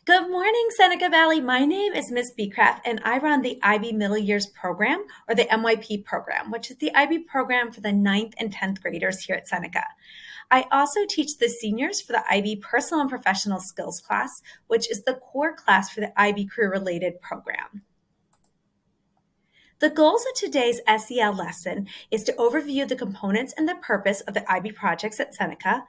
Good morning, Seneca Valley. My name is Miss Beecraft, and I run the IB Middle Years Program, or the MYP program, which is the IB program for the ninth and 10th graders here at Seneca. I also teach the seniors for the IB Personal and Professional Skills class, which is the core class for the IB career-related program. The goals of today's SEL lesson is to overview the components and the purpose of the IB projects at Seneca,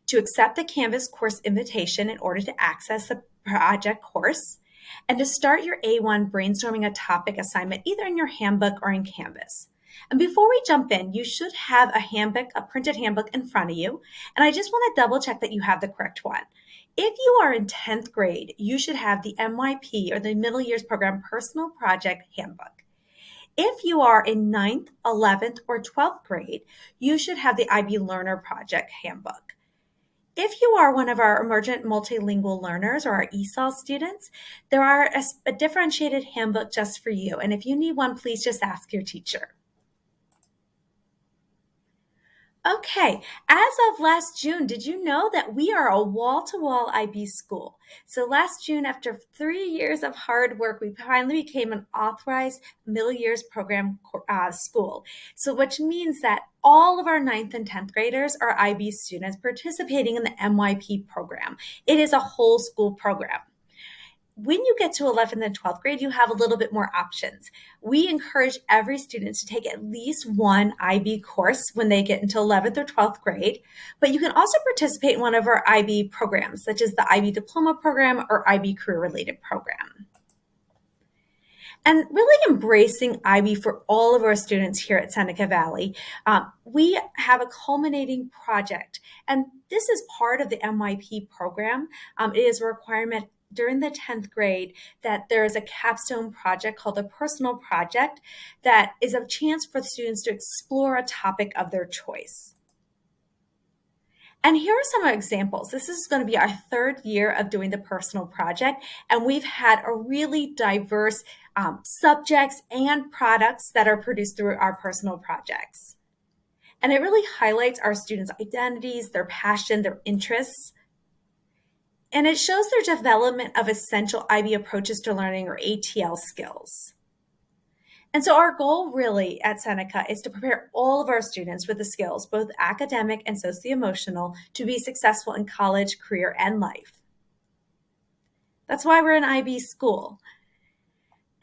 to accept the Canvas course invitation in order to access the project course, and to start your A1 brainstorming a topic assignment either in your handbook or in Canvas. And before we jump in, you should have a handbook, a printed handbook in front of you. And I just want to double check that you have the correct one. If you are in 10th grade, you should have the MYP, or the Middle Years Program Personal Project Handbook. If you are in 9th, 11th, or 12th grade, you should have the IB Learner Project Handbook. If you are one of our emergent multilingual learners or our ESOL students, there are a differentiated handbook just for you. And if you need one, please just ask your teacher. Okay, as of last June, did you know that we are a wall-to-wall IB school? So last June, after 3 years of hard work, we finally became an authorized middle years program school. So which means that all of our 9th and 10th graders are IB students participating in the MYP program. It is a whole school program. When you get to 11th and 12th grade, you have a little bit more options. We encourage every student to take at least one IB course when they get into 11th or 12th grade, but you can also participate in one of our IB programs, such as the IB Diploma Program or IB Career-Related Program. And really embracing IB for all of our students here at Seneca Valley, we have a culminating project, and this is part of the MYP program. It is a requirement during the 10th grade that there is a capstone project called a personal project that is a chance for the students to explore a topic of their choice. And here are some examples. This is going to be our 3rd year of doing the personal project, and we've had a really diverse subjects and products that are produced through our personal projects. And it really highlights our students' identities, their passion, their interests. And it shows their development of essential IB approaches to learning, or ATL skills. And so our goal really at Seneca is to prepare all of our students with the skills, both academic and socio-emotional, to be successful in college, career, and life. That's why we're an IB school.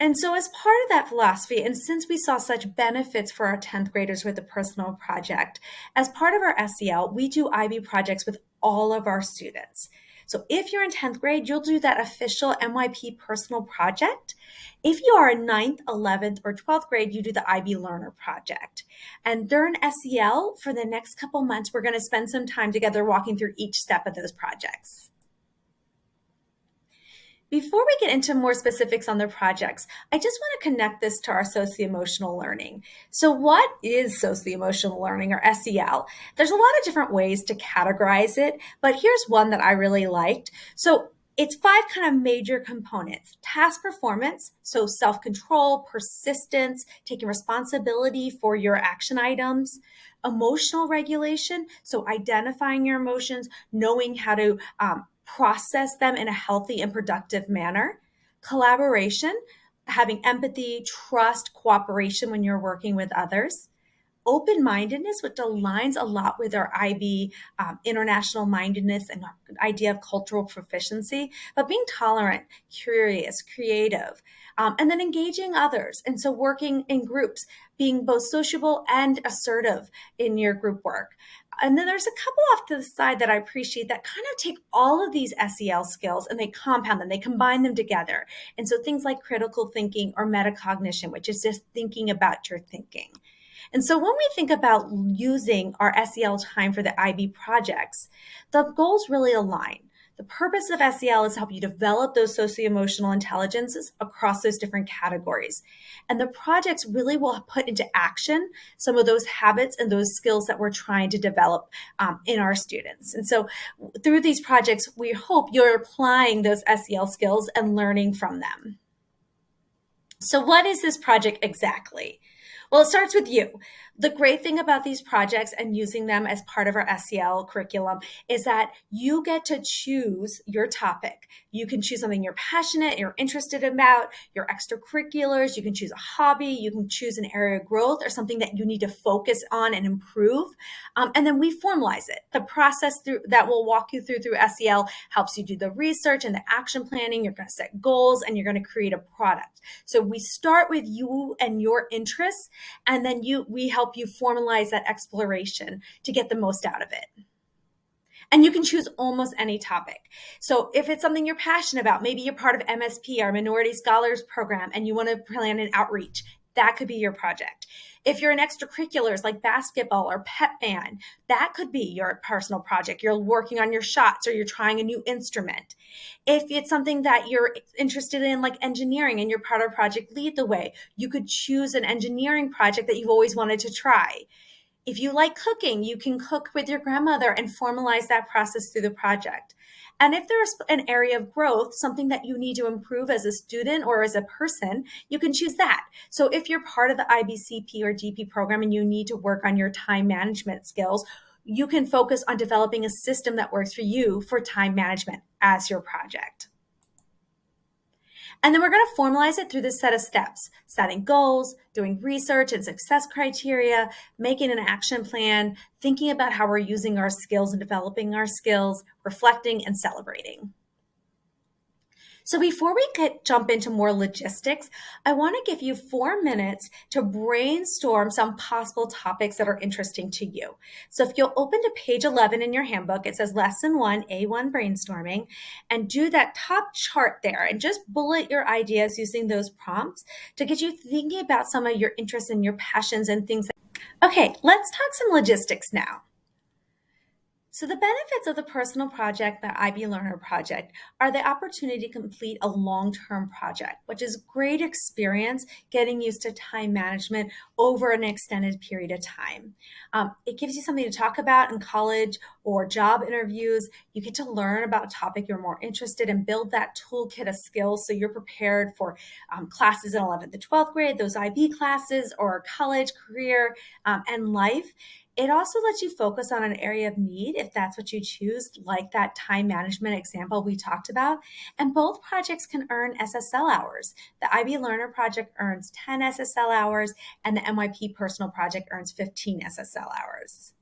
And so as part of that philosophy, and since we saw such benefits for our 10th graders with the personal project, as part of our SEL, we do IB projects with all of our students. So if you're in 10th grade, you'll do that official MYP personal project. If you are in 9th, 11th, or 12th grade, you do the IB Learner Project. And during SEL, for the next couple months, we're going to spend some time together walking through each step of those projects. Before we get into more specifics on the projects, I just want to connect this to our socio-emotional learning. So what is socio-emotional learning, or SEL? There's a lot of different ways to categorize it, but here's one that I really liked. So it's 5 kind of major components: task performance, so self-control, persistence, taking responsibility for your action items; emotional regulation, so identifying your emotions, knowing how to process them in a healthy and productive manner; collaboration, having empathy, trust, cooperation when you're working with others; open-mindedness, which aligns a lot with our IB international mindedness and idea of cultural proficiency, but being tolerant, curious, creative, and then engaging others. And so working in groups, being both sociable and assertive in your group work. And then there's a couple off to the side that I appreciate that kind of take all of these SEL skills and they compound them, they combine them together. And so things like critical thinking or metacognition, which is just thinking about your thinking. And so when we think about using our SEL time for the IB projects, the goals really align. The purpose of SEL is to help you develop those socio-emotional intelligences across those different categories. And the projects really will put into action some of those habits and those skills that we're trying to develop in our students. And so through these projects, we hope you're applying those SEL skills and learning from them. So what is this project exactly? Well, it starts with you. The great thing about these projects and using them as part of our SEL curriculum is that you get to choose your topic. You can choose something you're passionate, you're interested about, your extracurriculars. You can choose a hobby. You can choose an area of growth or something that you need to focus on and improve. And then we formalize it. The process that we'll walk you through SEL helps you do the research and the action planning. You're going to set goals and you're going to create a product. So we start with you and your interests, and then we help you formalize that exploration to get the most out of it. And you can choose almost any topic. So if it's something you're passionate about, maybe you're part of MSP, our Minority Scholars Program, and you want to plan an outreach, that could be your project. If you're in extracurriculars like basketball or pep band, that could be your personal project. You're working on your shots or you're trying a new instrument. If it's something that you're interested in, like engineering, and you're part of Project Lead the Way, you could choose an engineering project that you've always wanted to try. If you like cooking, you can cook with your grandmother and formalize that process through the project. And if there's an area of growth, something that you need to improve as a student or as a person, you can choose that. So if you're part of the IBCP or DP program and you need to work on your time management skills, you can focus on developing a system that works for you for time management as your project. And then we're going to formalize it through this set of steps: setting goals, doing research and success criteria, making an action plan, thinking about how we're using our skills and developing our skills, reflecting and celebrating. So before we jump into more logistics, I want to give you 4 minutes to brainstorm some possible topics that are interesting to you. So if you'll open to page 11 in your handbook, it says Lesson 1, A1 Brainstorming, and do that top chart there and just bullet your ideas using those prompts to get you thinking about some of your interests and your passions and things. Okay, let's talk some logistics now. So the benefits of the personal project, the IB Learner project, are the opportunity to complete a long-term project, which is great experience getting used to time management over an extended period of time. It gives you something to talk about in college or job interviews. You get to learn about a topic you're more interested in, build that toolkit of skills so you're prepared for classes in 11th to 12th grade, those IB classes, or college, career, and life. It also lets you focus on an area of need if that's what you choose, like that time management example we talked about. And both projects can earn SSL hours. The IB Learner project earns 10 SSL hours, and the MYP Personal project earns 15 SSL hours.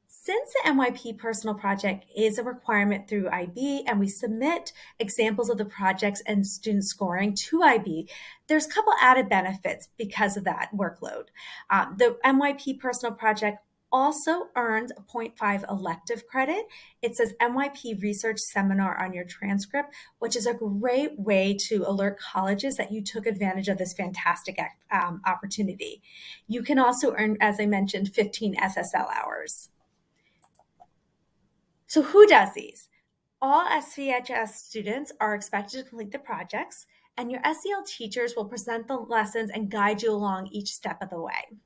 Since the MYP Personal project is a requirement through IB and we submit examples of the projects and student scoring to IB, there's a couple added benefits because of that workload. The MYP Personal project also earns a 0.5 elective credit. It says MYP Research Seminar on your transcript, which is a great way to alert colleges that you took advantage of this fantastic opportunity. You can also earn, as I mentioned, 15 SSL hours. So who does these? All SVHS students are expected to complete the projects, and your SEL teachers will present the lessons and guide you along each step of the way.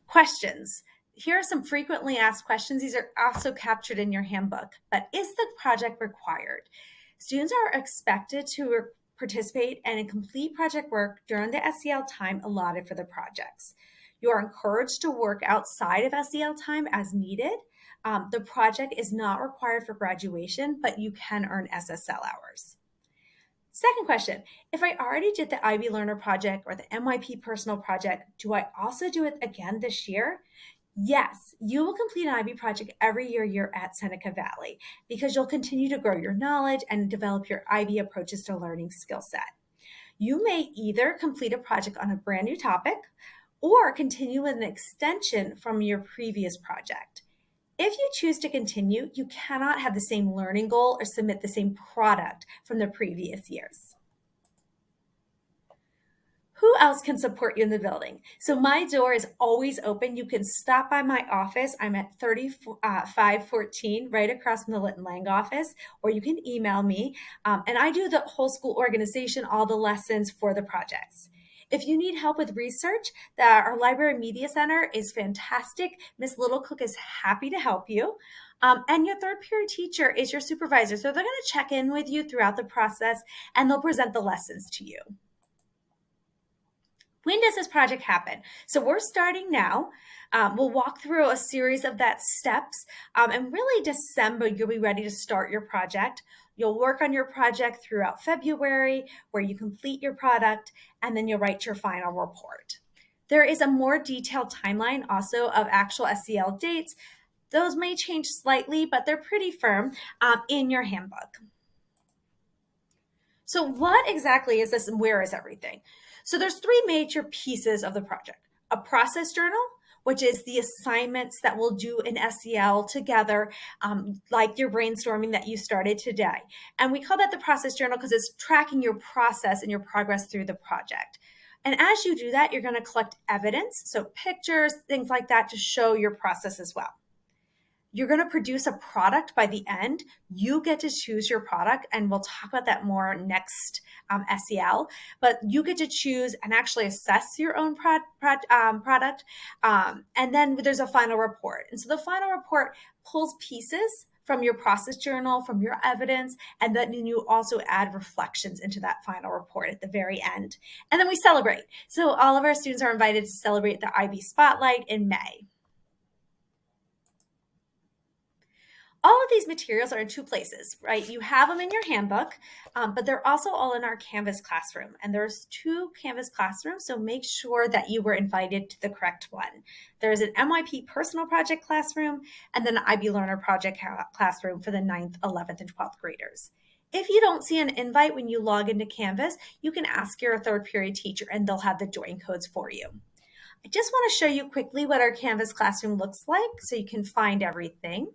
Questions. Here are some frequently asked questions. These are also captured in your handbook. But is the project required? Students are expected to participate and complete project work during the SEL time allotted for the projects. You are encouraged to work outside of SEL time as needed. The project is not required for graduation, but you can earn SSL hours. Second question, if I already did the IB Learner project or the MYP Personal project, do I also do it again this year? Yes, you will complete an IB project every year you're at Seneca Valley because you'll continue to grow your knowledge and develop your IB approaches to learning skill set. You may either complete a project on a brand new topic or continue with an extension from your previous project. If you choose to continue, you cannot have the same learning goal or submit the same product from the previous years. Who else can support you in the building? So my door is always open. You can stop by my office. I'm at 3514, right across from the Litton Lang office, or you can email me. And I do the whole school organization, all the lessons for the projects. If you need help with research, our Library Media Center is fantastic. Miss Littlecook is happy to help you. And your third period teacher is your supervisor. So they're going to check in with you throughout the process and they'll present the lessons to you. When does this project happen? So we're starting now. We'll walk through a series of that steps, and really December, you'll be ready to start your project. You'll work on your project throughout February, where you complete your product, and then you'll write your final report. There is a more detailed timeline also of actual SEL dates. Those may change slightly, but they're pretty firm in your handbook. So what exactly is this and where is everything? So there's three major pieces of the project. A process journal, which is the assignments that we'll do in SEL together, like your brainstorming that you started today. And we call that the process journal because it's tracking your process and your progress through the project. And as you do that, you're going to collect evidence, so pictures, things like that, to show your process as well. You're going to produce a product by the end. You get to choose your product, and we'll talk about that more next SEL. But you get to choose and actually assess your own product. And then there's a final report. And so the final report pulls pieces from your process journal, from your evidence, and then you also add reflections into that final report at the very end. And then we celebrate. So all of our students are invited to celebrate the IB Spotlight in May. All of these materials are in two places, right? You have them in your handbook, but they're also all in our Canvas classroom. And there's two Canvas classrooms, so make sure that you were invited to the correct one. There's an MYP personal project classroom and then an IB Learner project classroom for the 9th, 11th, and 12th graders. If you don't see an invite when you log into Canvas, you can ask your third period teacher and they'll have the join codes for you. I just want to show you quickly what our Canvas classroom looks like so you can find everything.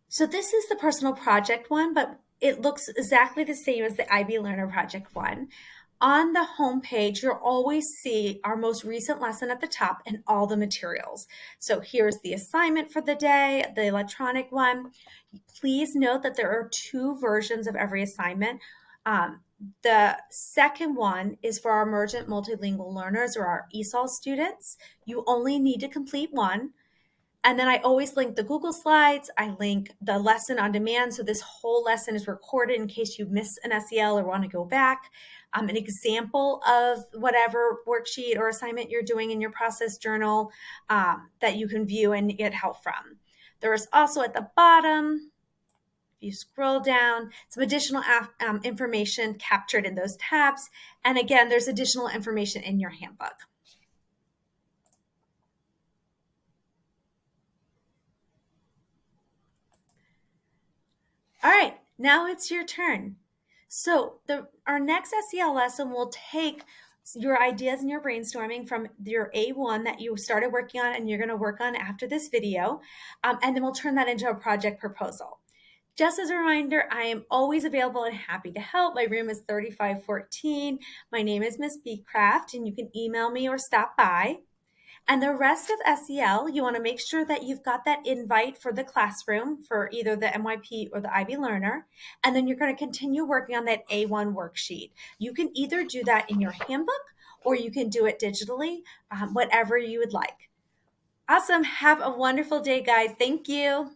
So this is the personal project one, but it looks exactly the same as the IB Learner project one. On the home page, you'll always see our most recent lesson at the top and all the materials. So here's the assignment for the day, the electronic one. Please note that there are two versions of every assignment. The second one is for our emergent multilingual learners or our ESOL students. You only need to complete one. And then I always link the Google Slides. I link the lesson on demand. So this whole lesson is recorded in case you miss an SEL or want to go back. An example of whatever worksheet or assignment you're doing in your process journal that you can view and get help from. There is also at the bottom, if you scroll down, some additional information captured in those tabs. And again, there's additional information in your handbook. All right, now it's your turn. So our next SEL lesson will take your ideas and your brainstorming from your A1 that you started working on and you're going to work on after this video, and then we'll turn that into a project proposal. Just as a reminder, I am always available and happy to help. My room is 3514. My name is Miss Beecraft, and you can email me or stop by. And the rest of SEL, you want to make sure that you've got that invite for the classroom for either the MYP or the IB Learner. And then you're going to continue working on that A1 worksheet. You can either do that in your handbook or you can do it digitally, whatever you would like. Awesome. Have a wonderful day, guys. Thank you.